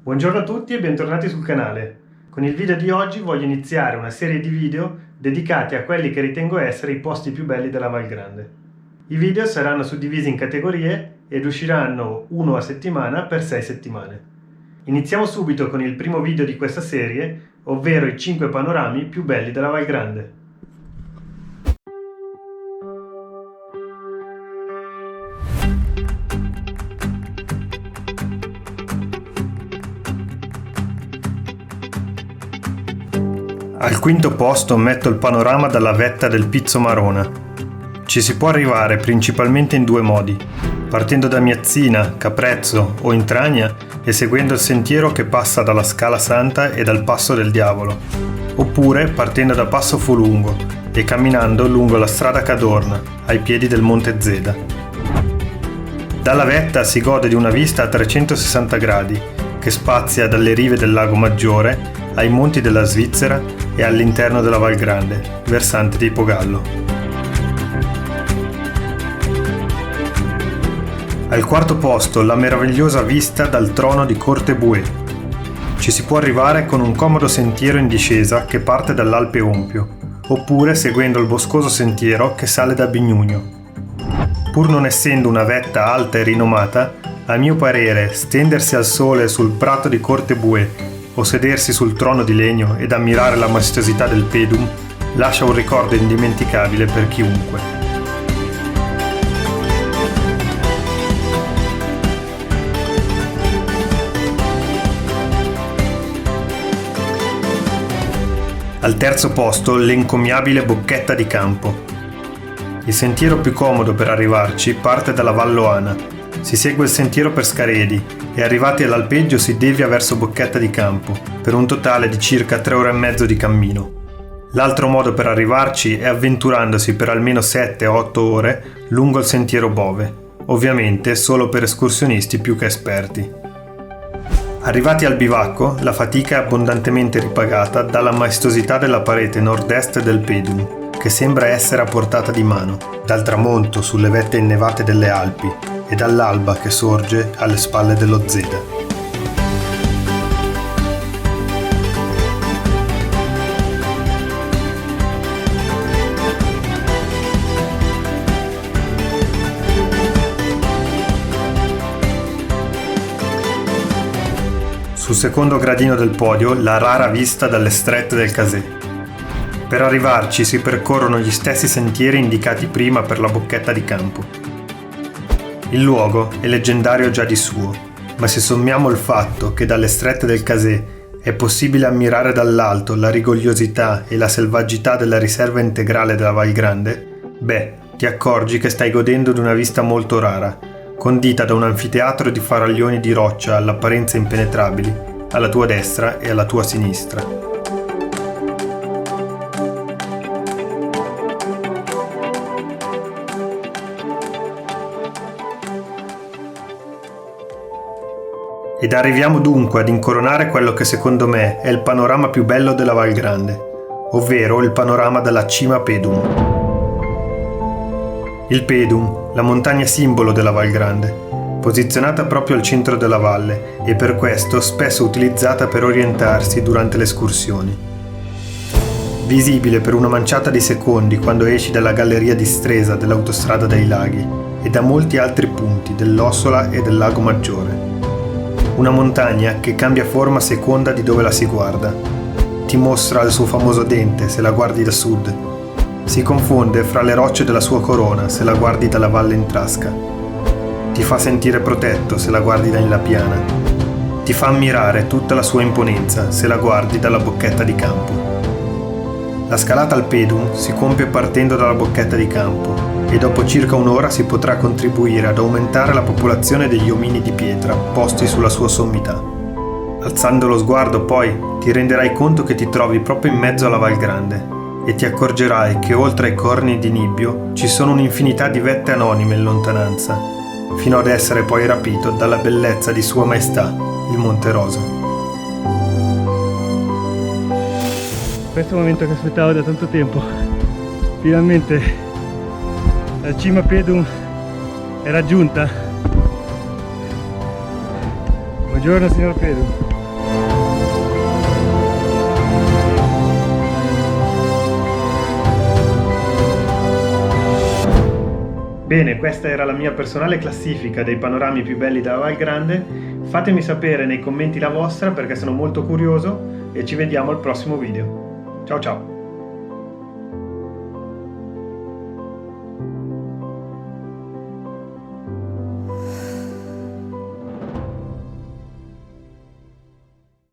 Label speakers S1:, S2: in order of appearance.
S1: Buongiorno a tutti e bentornati sul canale. Con il video di oggi voglio iniziare una serie di video dedicati a quelli che ritengo essere i posti più belli della Val Grande. I video saranno suddivisi in categorie ed usciranno uno a settimana per 6 settimane. Iniziamo subito con il primo video di questa serie, ovvero i 5 panorami più belli della Val Grande. Al quinto posto metto il panorama dalla vetta del Pizzo Marona. Ci si può arrivare principalmente in due modi, partendo da Miazzina, Caprezzo o Intragna e seguendo il sentiero che passa dalla Scala Santa e dal Passo del Diavolo, oppure partendo da Passo Folungo e camminando lungo la strada Cadorna, ai piedi del Monte Zeda. Dalla vetta si gode di una vista a 360 gradi che spazia dalle rive del Lago Maggiore ai monti della Svizzera e all'interno della Val Grande, versante di Pogallo. Al quarto posto la meravigliosa vista dal trono di Corte Bue. Ci si può arrivare con un comodo sentiero in discesa che parte dall'Alpe Ompio, oppure seguendo il boscoso sentiero che sale da Bignugno. Pur non essendo una vetta alta e rinomata, a mio parere stendersi al sole sul prato di Corte Bue o sedersi sul trono di legno ed ammirare la maestosità del Pedum lascia un ricordo indimenticabile per chiunque. Al terzo posto l'encomiabile Bocchetta di Campo. Il sentiero più comodo per arrivarci parte dalla Valloana. Si segue il sentiero per Scaredi e arrivati all'alpeggio si devia verso Bocchetta di Campo, per un totale di circa 3 ore e mezzo di cammino. L'altro modo per arrivarci è avventurandosi per almeno 7-8 ore lungo il sentiero Bove, ovviamente solo per escursionisti più che esperti. Arrivati al bivacco, la fatica è abbondantemente ripagata dalla maestosità della parete nord-est del Pedum, che sembra essere a portata di mano, dal tramonto sulle vette innevate delle Alpi e dall'alba che sorge alle spalle dello Zeda. Sul secondo gradino del podio la rara vista dalle strette del Casè. Per arrivarci si percorrono gli stessi sentieri indicati prima per la Bocchetta di Campo. Il luogo è leggendario già di suo, ma se sommiamo il fatto che dalle strette del Casè è possibile ammirare dall'alto la rigogliosità e la selvagità della riserva integrale della Val Grande, ti accorgi che stai godendo di una vista molto rara, condita da un anfiteatro di faraglioni di roccia all'apparenza impenetrabili, alla tua destra e alla tua sinistra. Ed arriviamo dunque ad incoronare quello che secondo me è il panorama più bello della Val Grande, ovvero il panorama dalla cima Pedum. Il Pedum, la montagna simbolo della Val Grande, posizionata proprio al centro della valle e per questo spesso utilizzata per orientarsi durante le escursioni. Visibile per una manciata di secondi quando esci dalla galleria distresa dell'autostrada dei laghi e da molti altri punti dell'Ossola e del Lago Maggiore. Una montagna che cambia forma a seconda di dove la si guarda. Ti mostra il suo famoso dente se la guardi da sud. Si confonde fra le rocce della sua corona se la guardi dalla valle in Trasca. Ti fa sentire protetto se la guardi da Illa Piana. Ti fa ammirare tutta la sua imponenza se la guardi dalla Bocchetta di Campo. La scalata al Pedum si compie partendo dalla Bocchetta di Campo e dopo circa un'ora si potrà contribuire ad aumentare la popolazione degli omini di pietra posti sulla sua sommità. Alzando lo sguardo poi ti renderai conto che ti trovi proprio in mezzo alla Val Grande e ti accorgerai che oltre ai corni di Nibbio ci sono un'infinità di vette anonime in lontananza, fino ad essere poi rapito dalla bellezza di Sua Maestà, il Monte Rosa.
S2: Questo è il momento che aspettavo da tanto tempo. Finalmente la cima Pedum è raggiunta. Buongiorno signor Pedum.
S1: Bene, questa era la mia personale classifica dei panorami più belli della Val Grande. Fatemi sapere nei commenti la vostra perché sono molto curioso e ci vediamo al prossimo video. Ciao ciao!